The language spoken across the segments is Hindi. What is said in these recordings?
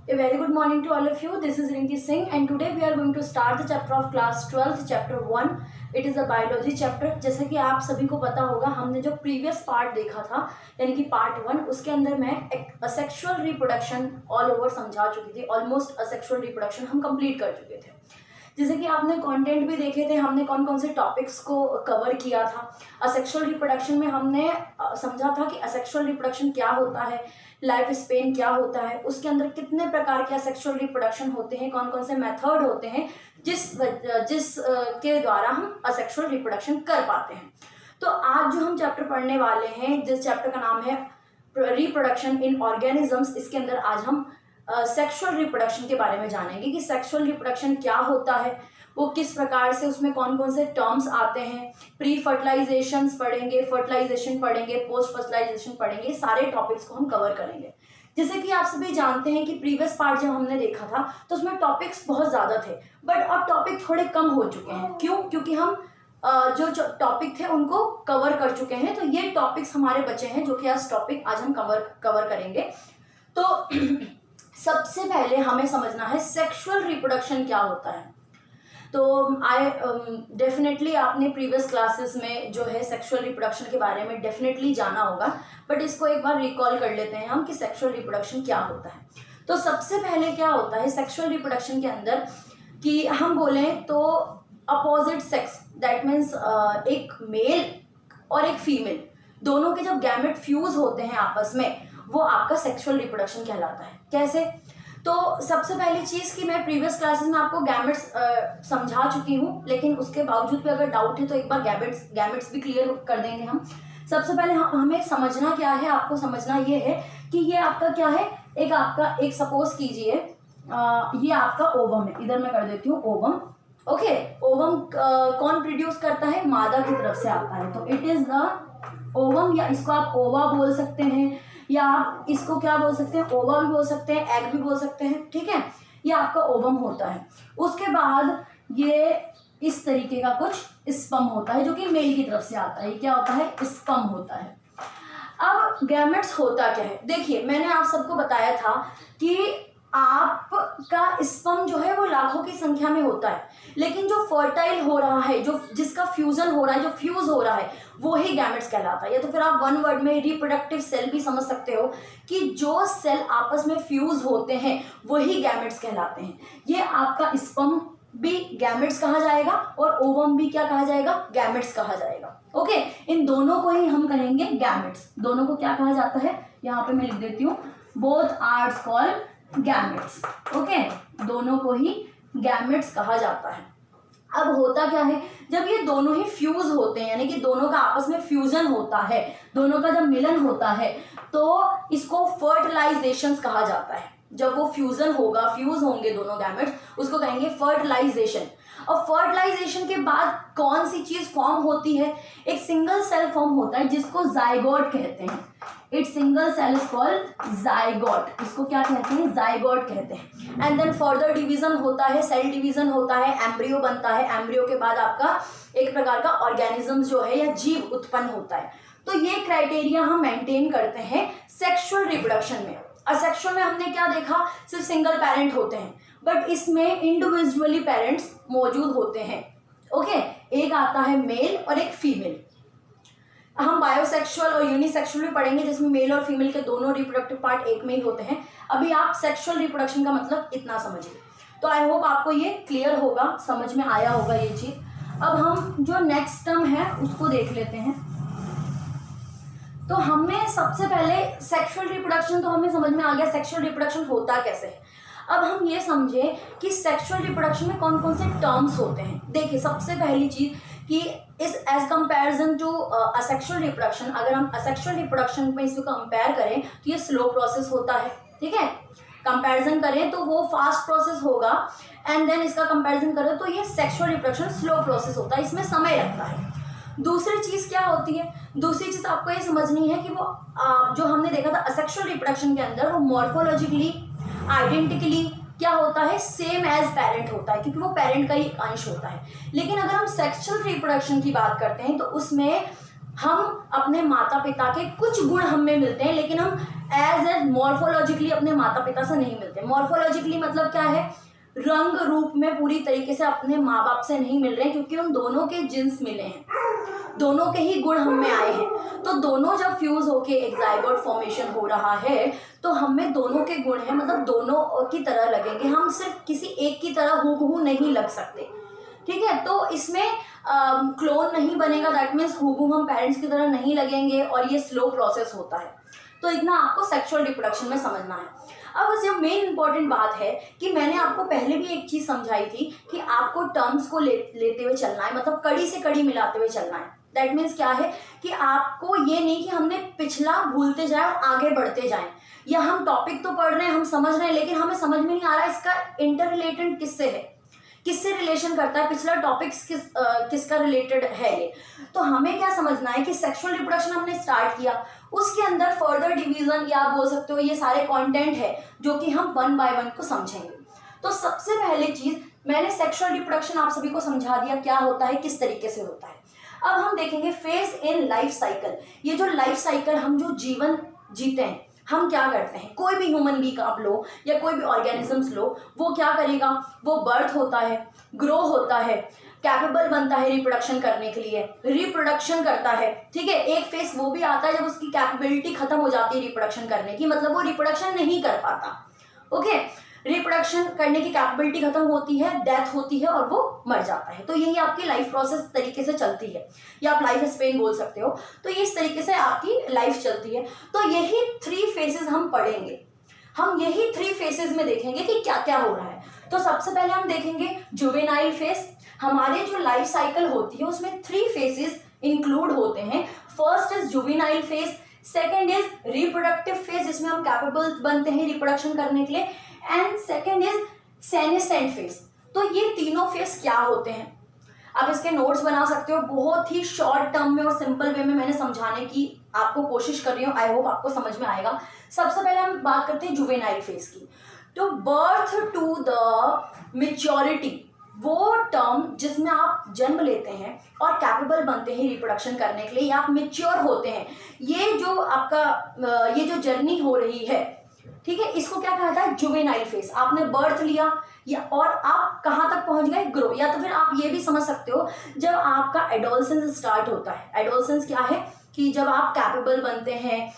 A very good morning to all of you. This is Rinki Singh and today we are going to start the chapter of class 12th, chapter 1. It is a biology chapter. जैसे कि आप सभी को पता होगा, हमने जो प्रीवियस पार्ट देखा था यानी कि पार्ट 1, उसके अंदर मैं असेक्सुअल रिप्रोडक्शन ऑल ओवर समझा चुकी थी. ऑलमोस्ट असेक्सुअल रिप्रोडक्शन हम कंप्लीट कर चुके थे. जैसे कि आपने कंटेंट भी देखे थे, हमने कौन कौन से टॉपिक्स को कवर किया था. असेक्सुअल रिप्रोडक्शन में हमने समझा था कि असेक्सुअल रिप्रोडक्शन क्या होता है, लाइफ स्पेन क्या होता है, उसके अंदर कितने प्रकार के सेक्सुअल रिप्रोडक्शन होते हैं, कौन कौन से मेथड होते हैं जिस के द्वारा हम असेक्सुअल रिप्रोडक्शन कर पाते हैं. तो आज जो हम चैप्टर पढ़ने वाले हैं, जिस चैप्टर का नाम है रिप्रोडक्शन इन ऑर्गेनिजम्स, इसके अंदर आज हम सेक्सुअल रिप्रोडक्शन के बारे में जानेंगे कि सेक्सुअल रिप्रोडक्शन क्या होता है, वो किस प्रकार से, उसमें कौन कौन से टर्म्स आते हैं. प्री फर्टिलाइजेशन पढ़ेंगे, फर्टिलाइजेशन पढ़ेंगे, पोस्ट फर्टिलाइजेशन पढ़ेंगे. सारे टॉपिक्स को हम कवर करेंगे. जैसे कि आप सभी जानते हैं कि प्रीवियस पार्ट जब हमने देखा था तो उसमें टॉपिक्स बहुत ज़्यादा थे, बट अब टॉपिक थोड़े कम हो चुके हैं. क्यों? क्योंकि हम जो टॉपिक थे उनको कवर कर चुके हैं. तो ये टॉपिक्स हमारे बचे हैं जो कि आज हम कवर करेंगे. तो सबसे पहले हमें समझना है सेक्सुअल रिप्रोडक्शन क्या होता है. तो डेफिनेटली आपने प्रीवियस क्लासेस में जो है सेक्सुअल रिप्रोडक्शन के बारे में डेफिनेटली जाना होगा, बट इसको एक बार रिकॉल कर लेते हैं हम कि सेक्सुअल रिप्रोडक्शन क्या होता है. तो सबसे पहले क्या होता है सेक्सुअल रिप्रोडक्शन के अंदर कि हम बोलें तो अपोजिट सेक्स, दैट मीन्स एक मेल और एक फीमेल, दोनों के जब गैमेट फ्यूज होते हैं आपस में, वो आपका सेक्सुअल रिप्रोडक्शन कहलाता है. कैसे? तो सबसे पहली चीज़ कि मैं प्रीवियस क्लासेस में आपको गैमेट्स समझा चुकी हूँ, लेकिन उसके बावजूद भी अगर डाउट है तो एक बार गैमेट्स भी क्लियर कर देंगे हम. सबसे पहले हमें समझना क्या है, आपको समझना ये है कि ये आपका क्या है, एक सपोज कीजिए ये आपका ओवम है. इधर मैं कर देती हूँ ओवम. ओके, ओवम कौन प्रोड्यूस करता है? मादा की तरफ से आता है. तो इट इज द ओवम, या इसको आप ओवा बोल सकते हैं, या आप इसको क्या बोल सकते हैं, ओवा भी बोल सकते हैं, एग भी बोल सकते हैं. ठीक है, ये आपका ओवम होता है. उसके बाद ये इस तरीके का कुछ स्पर्म होता है जो कि मेल की तरफ से आता है. ये क्या होता है? स्पर्म होता है. अब गैमेट्स होता क्या है? देखिए, मैंने आप सबको बताया था कि आपका स्पर्म जो है वो लाखों की संख्या में होता है, लेकिन जो फर्टाइल हो रहा है, जो जिसका फ्यूजन हो रहा है, जो फ्यूज हो रहा है, वो ही गैमेट्स कहलाता है. या तो फिर आप वन वर्ड में रिप्रोडक्टिव सेल भी समझ सकते हो कि जो सेल आपस में फ्यूज होते हैं वही गैमेट्स कहलाते हैं. ये आपका स्पर्म भी गैमेट्स कहा जाएगा और ओवम भी क्या कहा जाएगा? गैमेट्स कहा जाएगा. ओके, इन दोनों को ही हम कहेंगे गैमेट्स. दोनों को क्या कहा जाता है? यहाँ पे मैं लिख देती हूँ, both are called gametes. Okay, दोनों को ही गैमेट्स कहा जाता है. अब होता क्या है, जब ये दोनों ही फ्यूज होते हैं, यानी कि दोनों का आपस में फ्यूजन होता है, दोनों का जब मिलन होता है, तो इसको फर्टिलाइजेशन कहा जाता है. जब वो फ्यूज होंगे दोनों गैमेट्स, उसको कहेंगे फर्टिलाइजेशन. और फर्टिलाइजेशन के बाद कौन सी चीज फॉर्म होती है? एक सिंगल सेल फॉर्म होता है जिसको जाइगोट कहते हैं. It single cell is called zygote. इसको क्या कहते हैं? जाइगोट कहते हैं. एंड देन फर्दर डिवीजन होता है, सेल डिवीजन होता है, एम्ब्रियो बनता है. एम्ब्रियो के बाद आपका एक प्रकार का ऑर्गेनिज्म जो है या जीव उत्पन्न होता है. तो ये क्राइटेरिया हम मेंटेन करते हैं सेक्सुअल रिप्रोडक्शन में. असेक्सुअल में हमने क्या देखा? सिर्फ सिंगल पेरेंट होते हैं, बट इसमें इंडिविजुअली पेरेंट्स मौजूद होते हैं. ओके, एक आता है मेल और एक फीमेल. हम बायोसेक्सुअल और यूनिसेक्सुअल भी पढ़ेंगे जिसमें मेल और फीमेल के दोनों रिप्रोडक्टिव पार्ट एक में ही होते हैं. अभी आप सेक्सुअल रिप्रोडक्शन का मतलब इतना समझिए. तो आई होप आपको ये क्लियर होगा, समझ में आया होगा ये चीज़. अब हम जो नेक्स्ट टर्म है उसको देख लेते हैं. तो हमें सबसे पहले सेक्सुअल रिप्रोडक्शन तो हमें समझ में आ गया, सेक्सुअल रिप्रोडक्शन होता कैसे है. अब हम ये समझें कि सेक्सुअल रिप्रोडक्शन में कौन कौन से टर्म्स होते हैं. देखिए, सबसे पहली चीज कि इस as comparison to asexual reproduction, अगर हम असेक्सुअल रिप्रोडक्शन में इसको कंपेयर करें तो ये स्लो प्रोसेस होता है. ठीक है, कंपैरिजन करें तो वो फास्ट प्रोसेस होगा, एंड देन इसका कंपैरिजन करें तो ये सेक्सुअल रिप्रोडक्शन स्लो प्रोसेस होता है, इसमें समय लगता है. दूसरी चीज क्या होती है? दूसरी चीज आपको ये समझनी है कि वो जो हमने देखा था असेक्सुअल रिप्रोडक्शन के अंदर, वो मॉर्फोलॉजिकली आइडेंटिकली क्या होता है? सेम एज पेरेंट होता है, क्योंकि वो पेरेंट का ही एक अंश होता है. लेकिन अगर हम सेक्सुअल रिप्रोडक्शन की बात करते हैं तो उसमें हम अपने माता पिता के कुछ गुण हमें मिलते हैं, लेकिन हम एज मॉर्फोलॉजिकली अपने माता पिता से नहीं मिलते। मॉर्फोलॉजिकली मतलब क्या है, रंग रूप में पूरी तरीके से अपने माँ बाप से नहीं मिल रहे हैं, क्योंकि उन दोनों के जिन्स मिले हैं, दोनों के ही गुण हम में आए हैं। तो दोनों जब फ्यूज होके एक जाइगोट फॉर्मेशन हो रहा है तो हम में दोनों के गुण हैं, मतलब दोनों की तरह लगेंगे, हम सिर्फ किसी एक की तरह हूबहू नहीं लग सकते, ठीक है। तो इसमें क्लोन नहीं बनेगा, दैट मीन्स हूबहू हम पेरेंट्स की तरह नहीं लगेंगे, और ये स्लो प्रोसेस होता है। तो इतना आपको सेक्सुअल रिप्रोडक्शन में समझना है। अब जो मेन इंपॉर्टेंट बात है कि मैंने आपको पहले भी एक चीज समझाई थी कि आपको टर्म्स को लेते हुए चलना है, मतलब कड़ी से कड़ी मिलाते हुए चलना है। दैट मीन्स क्या है कि आपको ये नहीं कि हमने पिछला भूलते जाए और आगे बढ़ते जाएं, या हम टॉपिक तो पढ़ रहे हैं, हम समझ रहे हैं, लेकिन हमें समझ में नहीं आ रहा इसका इंटर रिलेटेड किससे है, किससे रिलेशन करता है, पिछला टॉपिक्स किसका रिलेटेड है ये। तो हमें क्या समझना है कि सेक्सुअल रिप्रोडक्शन हमने स्टार्ट किया, उसके अंदर फर्दर डिवीजन या आप बोल सकते हो ये सारे कंटेंट है जो कि हम वन बाय वन को समझेंगे। तो सबसे पहले चीज मैंने सेक्सुअल रिप्रोडक्शन आप सभी को समझा दिया क्या होता है, किस तरीके से होता है। अब हम देखेंगे फेज इन लाइफ साइकिल। ये जो लाइफ साइकिल, हम जो जीवन जीते हैं, हम क्या करते हैं, कोई भी ह्यूमन बीइंग आप लो या कोई भी ऑर्गेनिजम्स लो, वो क्या करेगा, वो बर्थ होता है, ग्रो होता है, कैपेबल बनता है रिप्रोडक्शन करने के लिए, रिप्रोडक्शन करता है, ठीक है। एक फेस वो भी आता है जब उसकी कैपेबिलिटी खत्म हो जाती है रिप्रोडक्शन करने की, मतलब वो रिप्रोडक्शन नहीं कर पाता, ओके। रिप्रोडक्शन करने की कैपेबिलिटी खत्म होती है, डेथ होती है और वो मर जाता है। तो यही आपकी लाइफ प्रोसेस तरीके से चलती है, या आप लाइफ स्पेन बोल सकते हो। तो ये इस तरीके से आपकी लाइफ चलती है। तो यही 3 फेजेस हम पढ़ेंगे, हम यही 3 फेजेस में देखेंगे कि क्या क्या हो रहा है। तो सबसे पहले हम देखेंगे जुवेनाइल फेज। हमारे जो लाइफ साइकिल होती है उसमें 3 फेजेस इंक्लूड होते हैं। First is juvenile phase, second is reproductive phase जिसमें हम कैपेबल बनते हैं रिप्रोडक्शन करने के लिए, and second is senescent phase. तो ये तीनों फेज क्या होते हैं, आप इसके नोट्स बना सकते हो। बहुत ही शॉर्ट टर्म में और सिंपल वे में मैंने समझाने की आपको कोशिश कर रही हूँ, आई होप आपको समझ में आएगा। सबसे पहले हम बात करते हैं जुवेनाइल फेज की। तो बर्थ टू द मेच्योरिटी, वो टर्म जिसमें आप जन्म लेते हैं और कैपेबल बनते हैं रिप्रोडक्शन करने के लिए, या आप मेच्योर होते हैं, ये जो आपका ये जो जर्नी हो रही है, ठीक है, इसको क्या कहा जाता है, जुवेनाइल फेज। आपने बर्थ लिया या और आप कहाँ तक पहुंच गए, ग्रो। या तो फिर आप ये भी समझ सकते हो जब आपका एडोलसेंस स्टार्ट होता है। एडोलसेंस क्या है कि जब आप कैपेबल बनते हैं,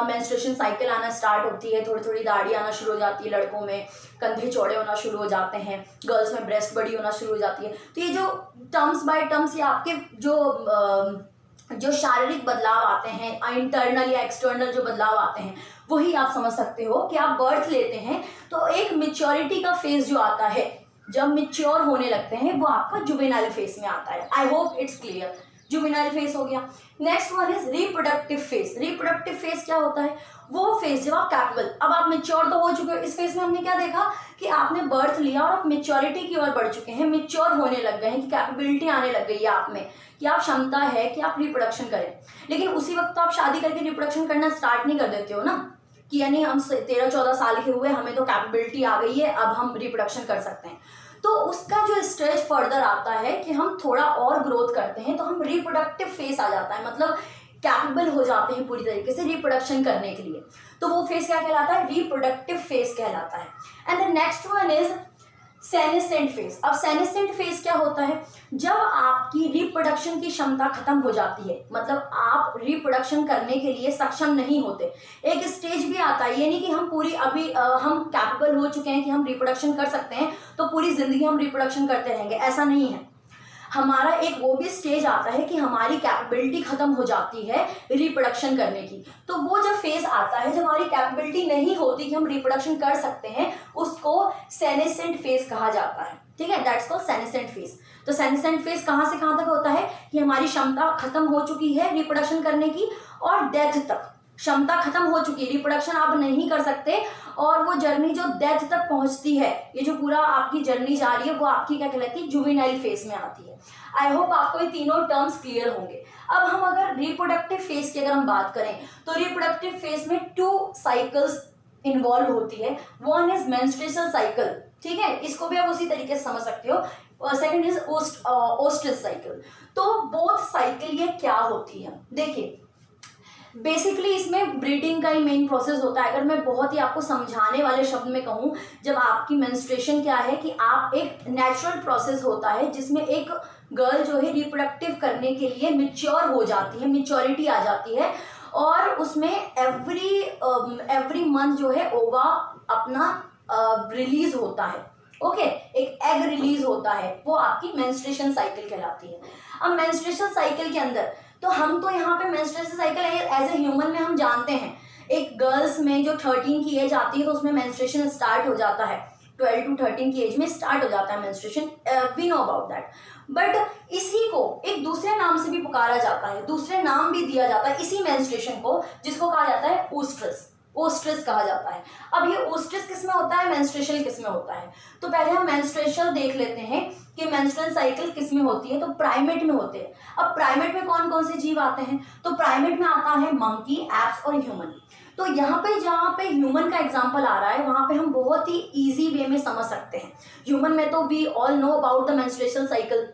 मेंस्ट्रुएशन साइकिल आना स्टार्ट होती है, थोड़ी थोड़ी दाढ़ी आना शुरू हो जाती है, लड़कों में कंधे चौड़े होना शुरू हो जाते हैं, गर्ल्स में ब्रेस्ट बड़ी होना शुरू हो जाती है। तो ये जो टर्म्स बाय टर्म्स ये आपके जो शारीरिक बदलाव आते हैं, इंटरनल या एक्सटर्नल जो बदलाव आते हैं, वही आप समझ सकते हो कि आप बर्थ लेते हैं तो एक मेच्योरिटी का फेज जो आता है, जब मेच्योर होने लगते हैं, वो आपका जुवेनाइल फेज में आता है। I hope it's clear. Juvenile phase हो गया। Next one is reproductive phase. Reproductive phase क्या होता है, वो फेज जब आप कैपेबल, अब आप मेच्योर तो हो चुके हो। इस फेज में हमने क्या देखा कि आपने बर्थ लिया और आप मेच्योरिटी की ओर बढ़ चुके हैं, मेच्योर होने लग गए हैं, कि कैपेबिलिटी आने लग गई है आप में, कि आप क्षमता है कि आप रिप्रोडक्शन करें। लेकिन उसी वक्त तो आप शादी करके रिप्रोडक्शन करना स्टार्ट नहीं कर देते हो ना, कि यानी हम 13-14 साल के हुए, हमें तो कैपेबिलिटी आ गई है, अब हम रिप्रोडक्शन कर सकते हैं। तो उसका जो स्टेज फर्दर आता है कि हम थोड़ा और ग्रोथ करते हैं, तो हम रिप्रोडक्टिव फेज आ जाता है, मतलब कैपेबल हो जाते हैं पूरी तरीके से रिप्रोडक्शन करने के लिए। तो वो फेज क्या कहलाता है, रिप्रोडक्टिव फेज कहलाता है। And the next one is senescent phase. अब सेनेसेंट फेज क्या होता है, जब आपकी रिप्रोडक्शन की क्षमता खत्म हो जाती है, मतलब आप रिप्रोडक्शन करने के लिए सक्षम नहीं होते। एक स्टेज भी आता है, ये नहीं कि हम पूरी अभी हम कैपेबल हो चुके हैं कि हम रिप्रोडक्शन कर सकते हैं तो पूरी जिंदगी हम रिप्रोडक्शन करते रहेंगे, ऐसा नहीं है। हमारा एक वो भी स्टेज आता है कि हमारी कैपेबिलिटी खत्म हो जाती है रिप्रोडक्शन करने की। तो वो जब फेज आता है जब हमारी कैपेबिलिटी नहीं होती कि हम रिप्रोडक्शन कर सकते हैं, उसको सेनेसेंट फेज कहा जाता है, ठीक है, दैट्स कॉल्ड सेनेसेंट फेज। तो सेनेसेंट फेज कहाँ से कहाँ तक होता है कि हमारी क्षमता खत्म हो चुकी है रिप्रोडक्शन करने की, और डेथ तक क्षमता खत्म हो चुकी है, रिप्रोडक्शन आप नहीं कर सकते, और वो जर्नी जो डेथ तक पहुंचती है, ये जो पूरा आपकी जर्नी जा रही है, वो आपकी क्या कहलाती है, जुवेनाइल फेज में आती है। आई होप आपको ये तीनों टर्म्स क्लियर होंगे। अब हम अगर रिप्रोडक्टिव फेज की अगर हम बात करें, तो रिप्रोडक्टिव फेज में 2 साइकिल्स इन्वॉल्व होती है। वन इज मेंस्ट्रुएशन साइकिल, ठीक है, इसको भी आप उसी तरीके से समझ सकते हो। Second is oestrus cycle. तो बोथ साइकिल ये क्या होती है, देखिए बेसिकली इसमें ब्रीडिंग का ही मेन प्रोसेस होता है। अगर मैं बहुत ही आपको समझाने वाले शब्द में कहूँ, जब आपकी मेंस्ट्रुएशन क्या है कि आप एक नेचुरल प्रोसेस होता है जिसमें एक गर्ल जो है रिप्रोडक्टिव करने के लिए मैच्योर हो जाती है, मैच्योरिटी आ जाती है, और उसमें एवरी मंथ जो है ओवा अपना रिलीज होता है। ओके, एक एग रिलीज होता है, वो आपकी मेंस्ट्रुएशन साइकिल कहलाती है। अब मेंस्ट्रुएशन साइकिल के अंदर तो हम तो यहाँ पे menstruation cycle as a human में हम जानते हैं, एक गर्ल्स में जो 13 की एज आती है तो उसमें मेंस्ट्रुएशन स्टार्ट हो जाता है, 12 to 13 की एज में स्टार्ट हो जाता है menstruation, we know about that. But इसी को एक दूसरे नाम से भी पुकारा जाता है, दूसरे नाम भी दिया जाता है इसी मेंस्ट्रुएशन को, जिसको कहा जाता है ओस्ट्रस, ओस्ट्रस कहा जाता है। अब ये ओस्ट्रस किस में होता है, मेंस्ट्रुएशन किस में होता है? तो पहले हम मेंस्ट्रुएशन देख लेते हैं कि मेंस्ट्रुअल साइकिल किस में होती है। तो प्राइमेट में होते हैं। अब प्राइमेट में कौन कौन से जीव आते हैं? तो प्राइमेट में आता है मंकी, एप्स और ह्यूमन। तो यहाँ पे जहाँ पे ह्यूमन का एग्जाम्पल आ रहा है वहाँ पे हम बहुत ही ईजी वे में समझ सकते हैं। ह्यूमन में तो we all know about the menstruation cycle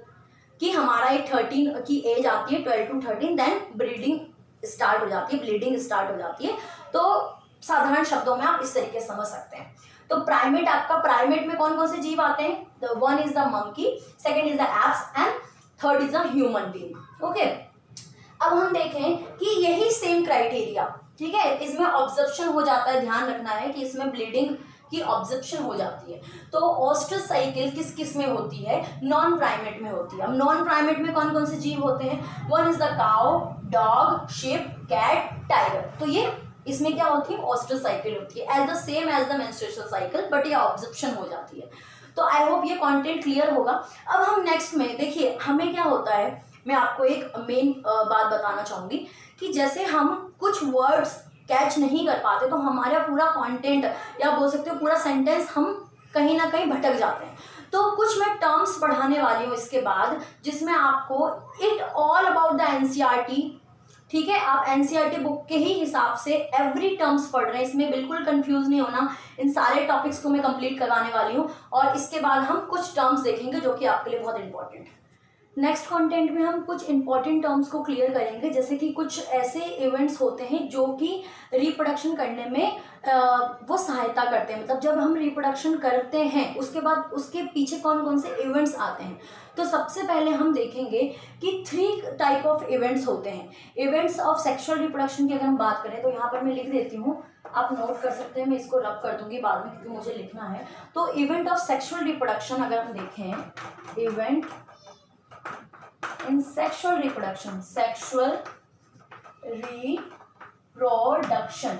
कि हमारा एक 13 की एज आती है, 12 to 13, देन ब्रीडिंग स्टार्ट हो जाती है, ब्लीडिंग स्टार्ट हो जाती है। तो साधारण शब्दों में आप इस तरीके से समझ सकते हैं। तो प्राइमेट, आपका प्राइमेट में कौन कौन से जीव आते हैं? The one is the monkey, second is the apps and third is the human being. Okay, अब हम देखें कि यही सेम क्राइटेरिया, ठीक है, इसमें ऑब्जर्प्शन हो जाता है, ध्यान रखना है कि इसमें ब्लीडिंग की ऑब्जर्प्शन हो जाती है। तो ओस्ट्रस साइकिल किस किस में होती है? नॉन प्राइमेट में होती है। अब नॉन प्राइमेट में कौन कौन से जीव होते हैं? One is the cow, dog, sheep, cat, tiger. तो ये इसमें क्या होती है? ओस्ट्रस साइकिल होती है, as the same as the menstruation cycle, but ये ऑब्जर्प्शन हो जाती है। तो आई होप ये कंटेंट क्लियर होगा। अब हम नेक्स्ट में देखिए, हमें क्या होता है, मैं आपको एक मेन बात बताना चाहूँगी कि जैसे हम कुछ वर्ड्स कैच नहीं कर पाते तो हमारा पूरा कंटेंट या बोल सकते हो पूरा सेंटेंस हम कहीं ना कहीं भटक जाते हैं। तो कुछ मैं टर्म्स पढ़ाने वाली हूँ इसके बाद, जिसमें आपको it all about the NCERT, ठीक है, आप एनसीईआरटी बुक के ही हिसाब से एवरी टर्म्स पढ़ रहे हैं, इसमें बिल्कुल कंफ्यूज नहीं होना। इन सारे टॉपिक्स को मैं कंप्लीट करवाने वाली हूँ और इसके बाद हम कुछ टर्म्स देखेंगे जो कि आपके लिए बहुत इंपॉर्टेंट है। नेक्स्ट कंटेंट में हम कुछ इंपॉर्टेंट टर्म्स को क्लियर करेंगे, जैसे कि कुछ ऐसे इवेंट्स होते हैं जो कि रिप्रोडक्शन करने में वो सहायता करते हैं। मतलब जब हम रिप्रोडक्शन करते हैं उसके बाद उसके पीछे कौन कौन से इवेंट्स आते हैं। तो सबसे पहले हम देखेंगे कि 3 टाइप ऑफ इवेंट्स होते हैं। इवेंट्स ऑफ सेक्सुअल रिप्रोडक्शन की अगर हम बात करें तो यहाँ पर मैं लिख देती हूँ, आप नोट कर सकते हैं, मैं इसको रब कर दूंगी बाद में क्योंकि मुझे लिखना है। तो इवेंट ऑफ सेक्सुअल रिप्रोडक्शन अगर हम देखें, event in sexual reproduction, sexual reproduction,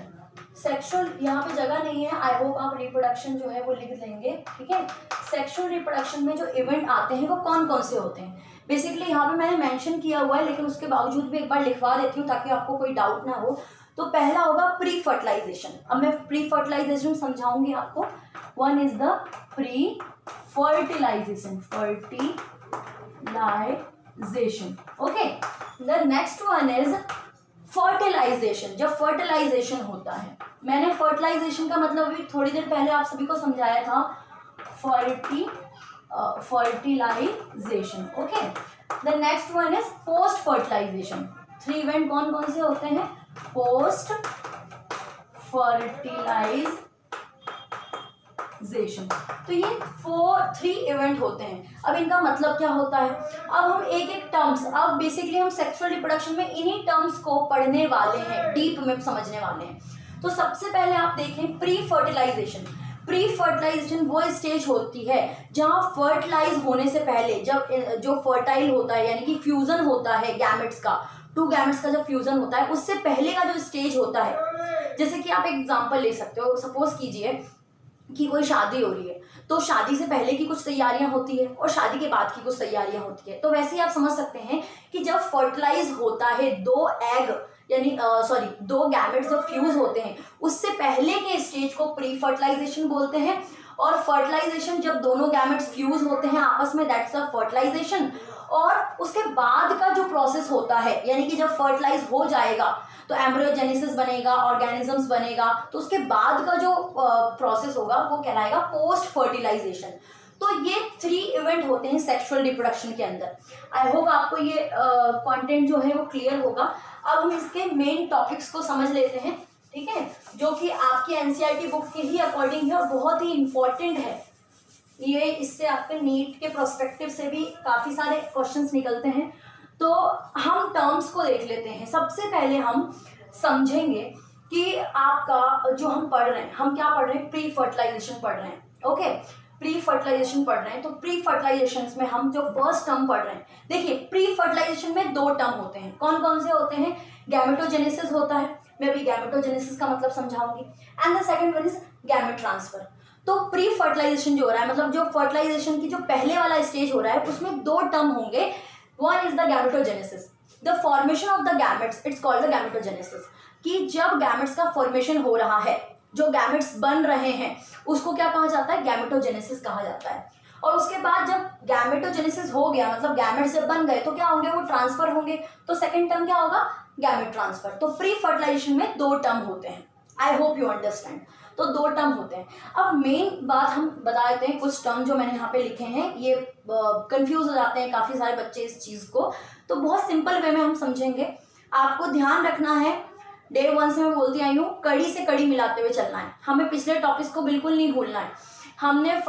sexual यहाँ पे जगह नहीं है, आई होप आप रिप्रोडक्शन जो है वो लिख लेंगे, ठीक है। सेक्सुअल रिप्रोडक्शन में जो इवेंट आते हैं वो कौन कौन से होते हैं? बेसिकली यहाँ पे मैंने मेंशन किया हुआ है, लेकिन उसके बावजूद भी एक बार लिखवा देती हूँ ताकि आपको कोई डाउट ना हो। तो पहला होगा प्री फर्टिलाइजेशन। अब मैं प्री फर्टिलाइजेशन समझाऊंगी आपको। One is the pre fertilisation, okay. The next one is fertilisation. जब फर्टिलाइजेशन होता है, मैंने फर्टिलाइजेशन का मतलब भी थोड़ी देर पहले आप सभी को समझाया था, fertilisation, okay. The next one is post fertilisation. 3 event कौन कौन से होते हैं? Post fertilisation. तो ये 3 इवेंट होते हैं। अब इनका मतलब क्या होता है? अब हम एक एक टर्म्स, अब बेसिकली हम सेक्सुअल रिप्रोडक्शन में इन्हीं टर्म्स को पढ़ने वाले हैं, डीप में समझने वाले हैं। तो सबसे पहले आप देखें प्री फर्टिलाइजेशन। प्री फर्टिलाइजेशन वो स्टेज होती है जहां फर्टिलाइज होने से पहले, जब जो फर्टाइल होता है यानी कि फ्यूजन होता है गैमेट्स का, 2 गैमेट्स का जब फ्यूजन होता है उससे पहले का जो स्टेज होता है। जैसे कि आप एक एग्जांपल ले सकते हो, सपोज कीजिए कि कोई शादी हो रही है, तो शादी से पहले की कुछ तैयारियां होती है और शादी के बाद की कुछ तैयारियां होती है। तो वैसे ही आप समझ सकते हैं कि जब फर्टिलाइज होता है 2 एग यानी 2 गैमेट्स जब फ्यूज होते हैं, उससे पहले के स्टेज को प्री फर्टिलाइजेशन बोलते हैं। और फर्टिलाइजेशन जब दोनों गैमेट्स फ्यूज होते हैं आपस में, दैट्स अ फर्टिलाइजेशन। और उसके बाद का जो प्रोसेस होता है, यानी कि जब फर्टिलाइज हो जाएगा तो एम्ब्रियोजेनेसिस बनेगा, ऑर्गेनिजम्स बनेगा, तो उसके बाद का जो प्रोसेस होगा वो कहलाएगा पोस्ट फर्टिलाइजेशन। तो ये 3 इवेंट होते हैं सेक्सुअल रिप्रोडक्शन के अंदर। आई होप आपको ये कंटेंट जो है वो क्लियर होगा। अब हम इसके मेन टॉपिक्स को समझ लेते हैं, ठीक है, जो कि आपकी एनसीईआरटी बुक के ही अकॉर्डिंग है और बहुत ही इंपॉर्टेंट है ये। इससे आपके नीट के प्रोस्पेक्टिव से भी काफ़ी सारे क्वेश्चंस निकलते हैं। तो हम टर्म्स को देख लेते हैं। सबसे पहले हम समझेंगे कि आपका जो हम पढ़ रहे हैं, हम क्या पढ़ रहे हैं, प्री फर्टिलाइजेशन पढ़ रहे हैं। ओके, प्री फर्टिलाइजेशन पढ़ रहे हैं। तो प्री फर्टिलाइजेशन में हम जो फर्स्ट टर्म पढ़ रहे हैं, देखिए प्री फर्टिलाइजेशन में 2 टर्म होते हैं। कौन कौन से होते हैं? गैमेटोजेनेसिस होता है, मैं अभी गैमेटोजेनेसिस का मतलब समझाऊंगी, and the second one is gamete transfer. तो प्री फर्टिलाइजेशन जो हो रहा है, मतलब जो फर्टिलाइजेशन की जो पहले वाला स्टेज हो रहा है, उसमें 2 टर्म होंगे। One is the gametogenesis, the formation of the gametes, it's called the gametogenesis. कि जब गैमेट्स का फॉर्मेशन हो रहा है, जो गैमेट्स बन रहे हैं, उसको क्या कहा जाता है? गैमेटोजेनेसिस कहा जाता है। और उसके बाद जब गैमेटोजेनेसिस हो गया, मतलब गैमेट्स जब बन गए, तो क्या होंगे? वो ट्रांसफर होंगे। तो सेकंड टर्म क्या होगा? Gamete transfer. तो प्री फर्टिलाइजेशन में 2 टर्म होते हैं। I hope you understand. तो 2 टर्म होते हैं। अब मेन बात हम बता देते हैं, कुछ टर्म जो मैंने यहाँ पे लिखे हैं, ये कंफ्यूज हो जाते हैं काफ़ी सारे बच्चे इस चीज़ को। तो बहुत सिंपल वे में हम समझेंगे। आपको ध्यान रखना है, डे 1 से मैं बोलती आई हूँ, कड़ी से कड़ी मिलाते हुए चलना है। हमें पिछले टॉपिक्स को बिल्कुल नहीं भूलना है। हमने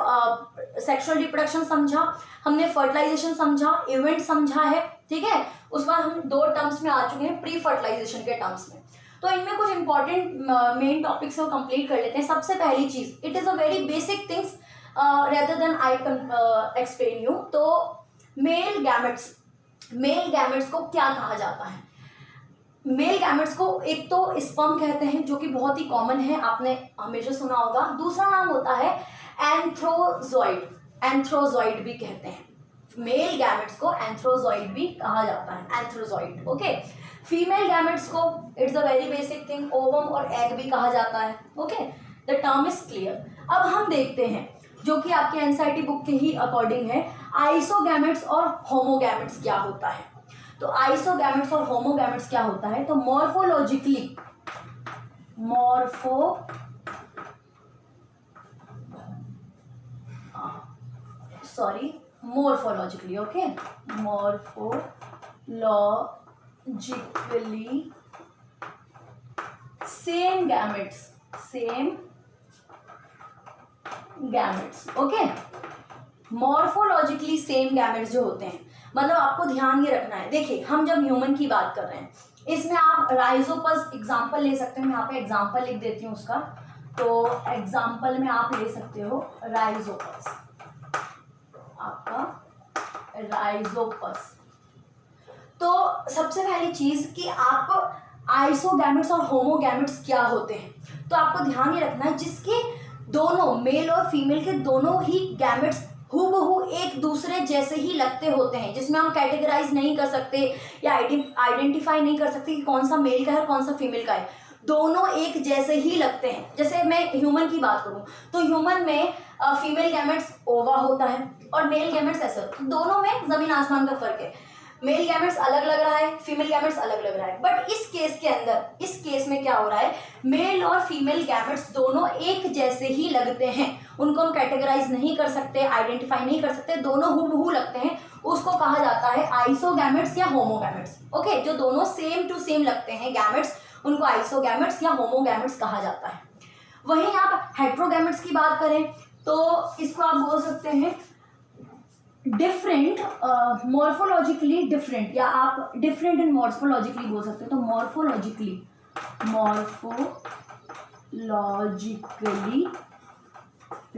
सेक्सुअल रिप्रोडक्शन समझा, हमने फर्टिलाइजेशन समझा, इवेंट समझा है, ठीक है। उसके बाद हम 2 टर्म्स में आ चुके हैं प्री फर्टिलाइजेशन के टर्म्स में। तो इनमें कुछ इंपॉर्टेंट मेन टॉपिक्स को कंप्लीट कर लेते हैं। सबसे पहली चीज़, it is a very basic things rather than I explain you. तो मेल गैमेट्स को क्या कहा जाता है? मेल गैमेट्स को एक तो स्पर्म कहते हैं, जो कि बहुत ही कॉमन है, आपने हमेशा सुना होगा। दूसरा नाम होता है एंथ्रोजॉइड, एंथ्रोजॉइड भी कहते हैं। मेल गैमेट्स को एंथ्रोजॉइड भी कहा जाता है, एंथ्रोजॉइड। ओके, फीमेल गैमेट्स को, it's a very basic thing, ovum और एग भी कहा जाता है। Okay, the term is clear. अब हम देखते हैं, जो कि आपके एनसीईआरटी बुक के ही अकॉर्डिंग है, आइसोगैमेट्स और होमोगैमेट्स क्या होता है। तो आइसोगैमेट्स और होमोगैमेट्स क्या होता है? तो morphologically okay, morphologically same gametes, okay. Morphologically same gametes जो होते हैं, मतलब आपको ध्यान ये रखना है। देखिए, हम जब ह्यूमन की बात कर रहे हैं, इसमें आप राइजोपस एग्जाम्पल ले सकते हैं। मैं यहाँ पे एग्जाम्पल लिख देती हूँ उसका। तो एग्जाम्पल में आप ले सकते हो राइजोपस, आपका राइजोपस। तो सबसे पहली चीज कि आप आइसोगैमेट्स और होमोगैमेट्स क्या होते हैं, तो आपको ध्यान ये रखना है, जिसके दोनों मेल और फीमेल के दोनों ही गैमेट्स हूबहू एक दूसरे जैसे ही लगते होते हैं, जिसमें हम कैटेगराइज नहीं कर सकते या आइडेंटिफाई नहीं कर सकते कि कौन सा मेल का है और कौन सा फीमेल का है। दोनों एक जैसे ही लगते हैं। जैसे मैं ह्यूमन की बात करूं, तो ह्यूमन में फीमेल गैमेट्स ओवा होता है और मेल गैमेट्स ऐसे होता है। दोनों में जमीन आसमान का फर्क है। मेल गैमेट्स अलग लग रहा है, फीमेल गैमेट्स अलग लग रहा है। बट इस केस के अंदर, इस केस में क्या हो रहा है, मेल और फीमेल गैमेट्स दोनों एक जैसे ही लगते हैं। उनको हम कैटेगराइज नहीं कर सकते, आइडेंटिफाई नहीं कर सकते, दोनों हूबहू लगते हैं। उसको कहा जाता है आइसोगैमेट्स या होमोगैमेट्स। ओके, जो दोनों सेम टू सेम लगते हैं गैमेट्स, उनको आइसोगैमेट्स या होमोगैमेट्स कहा जाता है। वहीं आप हेट्रोगैमेट्स की बात करें तो इसको आप बोल सकते हैं डिफरेंट, मॉर्फोलॉजिकली डिफरेंट, या आप डिफरेंट एंड मॉर्फोलॉजिकली बोल सकते हो। तो morphologically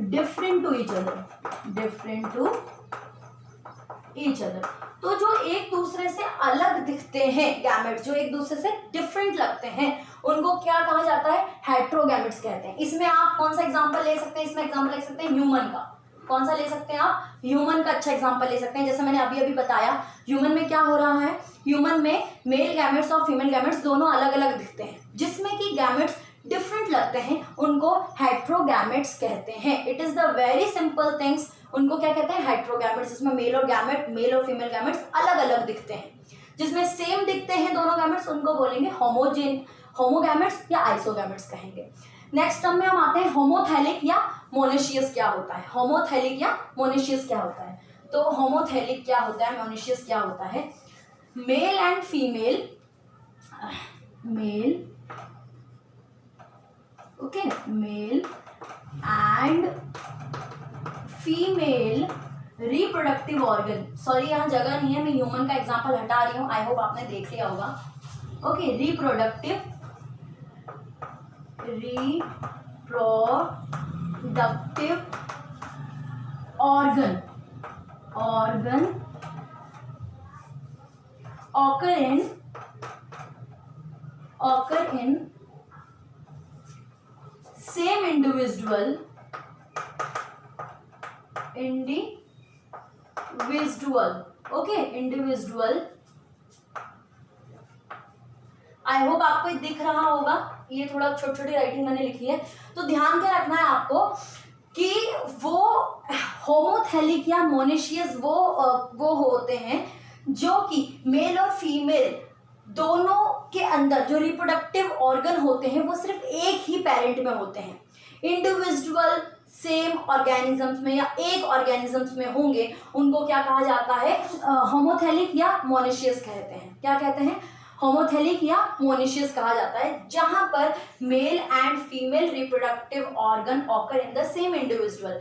different to each other. तो जो एक दूसरे से अलग दिखते हैं गैमेट्स, जो एक दूसरे से डिफरेंट लगते हैं, उनको क्या कहा जाता है? हेट्रोगैमेट्स कहते हैं। इसमें आप कौन सा एग्जांपल ले सकते हैं? इसमें एग्जांपल ले सकते हैं ह्यूमन का। कौन सा ले सकते हैं आप? ह्यूमन का अच्छा एग्जांपल ले सकते हैं। जैसे मैंने अभी बताया, ह्यूमन में क्या हो रहा है, ह्यूमन में मेल गैमेट्स और फीमेल गैमेट्स दोनों अलग अलग दिखते हैं, जिसमें कि गैमेट्स डिफरेंट लगते हैं, उनको हेट्रोगैमेट्स कहते हैं। It is the very simple things. उनको क्या कहते हैं? हेट्रोगैमेट्स, जिसमें मेल और फीमेल गैमेट्स अलग अलग दिखते हैं। जिसमें सेम दिखते हैं दोनों गैमेट्स, उनको बोलेंगे होमोगैमेट्स या आइसोगैमेट्स कहेंगे। नेक्स्ट टर्म में हम आते हैं होमोथैलिक या मोनेशियस क्या होता है। होमोथैलिक या मोनेशियस क्या होता है? तो होमोथैलिक क्या होता है, मोनेशियस क्या होता है? Mail and female male, okay, mail and female reproductive organ, sorry यहाँ जगह नहीं है, मैं ह्यूमन का एग्जांपल हटा रही हूँ, आई होप आपने देख लिया होगा, okay, reproductive organ occur in same individual, okay, individual, I hope आपको दिख रहा होगा, ये थोड़ा छोटी छोटी राइटिंग मैंने लिखी है, तो ध्यान क्या रखना है आपको कि वो होमोथैलिक या मोनेशियस वो होते हैं जो कि मेल और फीमेल दोनों के अंदर जो रिप्रोडक्टिव ऑर्गन होते हैं वो सिर्फ एक ही पेरेंट में होते हैं। इंडिविजुअल सेम ऑर्गेनिजम्स में या एक ऑर्गेनिजम्स में होंगे उनको क्या कहा जाता है, होमोथैलिक या मोनेशियस कहते हैं। क्या कहते हैं? होमोथैलिक या मोनेशियस कहा जाता है, जहां पर male and female reproductive organ occur in the same individual.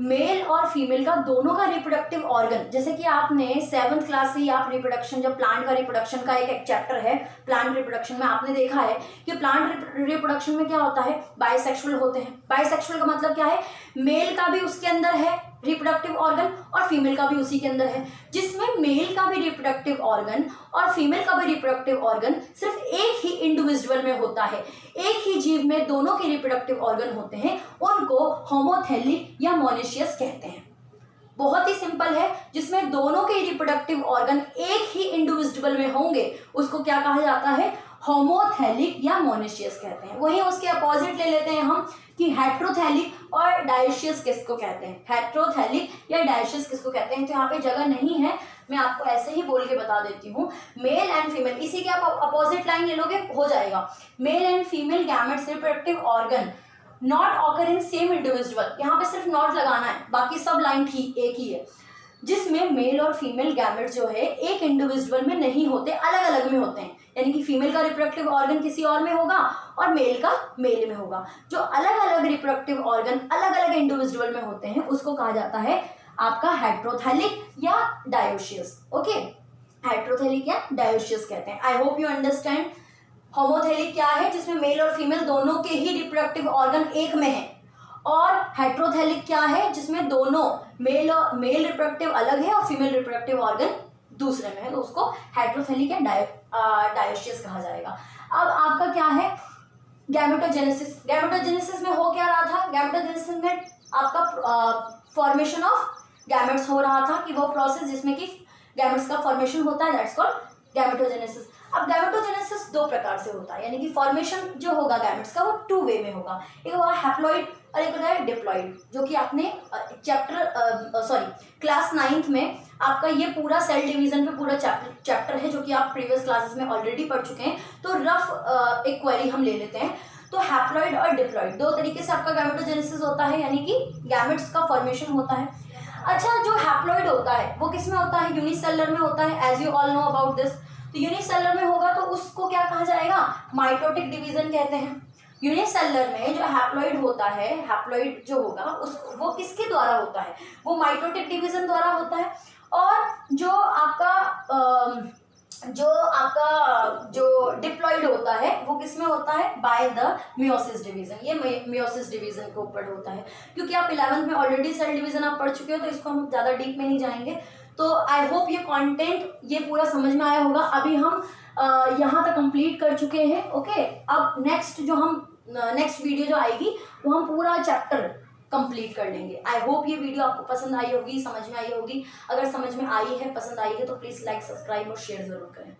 Male और फीमेल का दोनों का रिप्रोडक्टिव ऑर्गन, जैसे कि आपने 7th क्लास से ही आप रिप्रोडक्शन, जब प्लांट का रिप्रोडक्शन का एक चैप्टर है प्लांट रिप्रोडक्शन में, आपने देखा है कि प्लांट रिप्रोडक्शन में क्या होता है, बाइसेक्सुअल होते हैं। बाइसेक्सुअल का मतलब क्या है, मेल का भी उसके अंदर है रिप्रोडक्टिव ऑर्गन और फीमेल का भी उसी के अंदर है, जिसमें मेल का भी रिप्रोडक्टिव ऑर्गन और फीमेल का भी रिप्रोडक्टिव ऑर्गन सिर्फ एक ही इंडिविजुअल में होता है। एक ही जीव में दोनों के रिप्रोडक्टिव ऑर्गन होते हैं, उनको होमोथैलिक या मोनेशियस कहते हैं। बहुत ही सिंपल है, जिसमें दोनों के रिप्रोडक्टिव ऑर्गन एक ही इंडिविजुअल में होंगे उसको क्या कहा जाता है, होमोथैलिक या मोनेशियस कहते हैं। वहीं उसके अपोजिट ले लेते हैं हम कि हेट्रोथैलिक और डायोशियस किसको कहते हैं। हेट्रोथैलिक या डायोशियस किसको कहते हैं, तो यहाँ पे जगह नहीं है, मैं आपको ऐसे ही बोल के बता देती हूँ। मेल एंड फीमेल, इसी के आप अपोजिट लाइन ले लोगे हो जाएगा। Mail and female gametes reproductive organ not occur in same individual, यहाँ पे सिर्फ नॉट लगाना है, बाकी सब लाइन ठीक एक ही है, जिसमें मेल और फीमेल गैमेट्स जो है एक इंडिविजुअल में नहीं होते, अलग अलग में होते हैं। यानी कि फीमेल का रिप्रोडक्टिव ऑर्गन किसी और में होगा और मेल का मेल में होगा। जो अलग अलग रिप्रोडक्टिव ऑर्गन अलग अलग इंडिविजुअल में होते हैं उसको कहा जाता है आपका हेट्रोथैलिक या डायोशियस। ओके, हेट्रोथैलिक या डायोशियस कहते हैं। I hope you understand. Homothallic क्या है, जिसमें मेल और फीमेल दोनों के ही रिप्रोडक्टिव ऑर्गन एक में है, और हेट्रोथैलिक क्या है, जिसमें दोनों मेल रिप्रोडक्टिव अलग है और फीमेल रिप्रोडक्टिव ऑर्गन दूसरे में है, तो उसको हेट्रोथैलिक या डायोशियस कहा जाएगा। अब आपका क्या है, गैमेटोजेनेसिस। गैमेटोजेनेसिस में हो क्या रहा था, गैमेटोजेनेसिस में आपका फॉर्मेशन ऑफ गैमेट्स हो रहा था, कि वो प्रोसेस जिसमें कि गैमेट्स का फॉर्मेशन होता है, दैट्स कॉल्ड गैमेटोजेनेसिस। अब गैमेटोजेनेसिस दो प्रकार से होता है, यानी कि फॉर्मेशन जो होगा गैमेट्स का वो 2 वे में होगा। एक होगा हैप्लॉइड और एक होता है डिप्लॉइड, जो कि आपने क्लास 9th में आपका ये पूरा सेल डिवीजन पे पूरा चैप्टर है, जो कि आप प्रीवियस क्लासेस में ऑलरेडी पढ़ चुके हैं। तो रफ एक क्वेरी हम ले लेते हैं। तो हैप्लॉइड और डिप्लॉइड दो तरीके से आपका गैमेटोजेनेसिस होता है, यानी कि गैमेट्स का फॉर्मेशन होता है। अच्छा, जो हैप्लॉइड होता है वो किस में होता है, यूनिसेलर में होता है, as you all know about this. तो यूनिसेलर में होगा तो उसको क्या कहा जाएगा, माइटोटिक डिवीजन कहते हैं। यूनिसेलर में जो हैप्लॉइड होता है, हैप्लॉइड जो होगा वो किसके द्वारा होता है, वो माइटोटिक डिवीजन द्वारा होता है। और जो डिप्लॉइड होता है वो किस में होता है, बाय द मियोसिस डिवीजन। ये मियोसिस डिवीजन के ऊपर होता है। क्योंकि आप 11th में ऑलरेडी सेल डिवीजन आप पढ़ चुके हो, तो इसको हम ज़्यादा डीप में नहीं जाएंगे। तो आई होप ये कंटेंट ये पूरा समझ में आया होगा। अभी हम यहाँ तक कंप्लीट कर चुके हैं। ओके, अब नेक्स्ट वीडियो जो आएगी वो हम पूरा चैप्टर कंप्लीट कर लेंगे। आई होप ये वीडियो आपको पसंद आई होगी, समझ में आई होगी। अगर समझ में आई है, पसंद आई है, तो प्लीज़ लाइक, सब्सक्राइब और शेयर ज़रूर करें।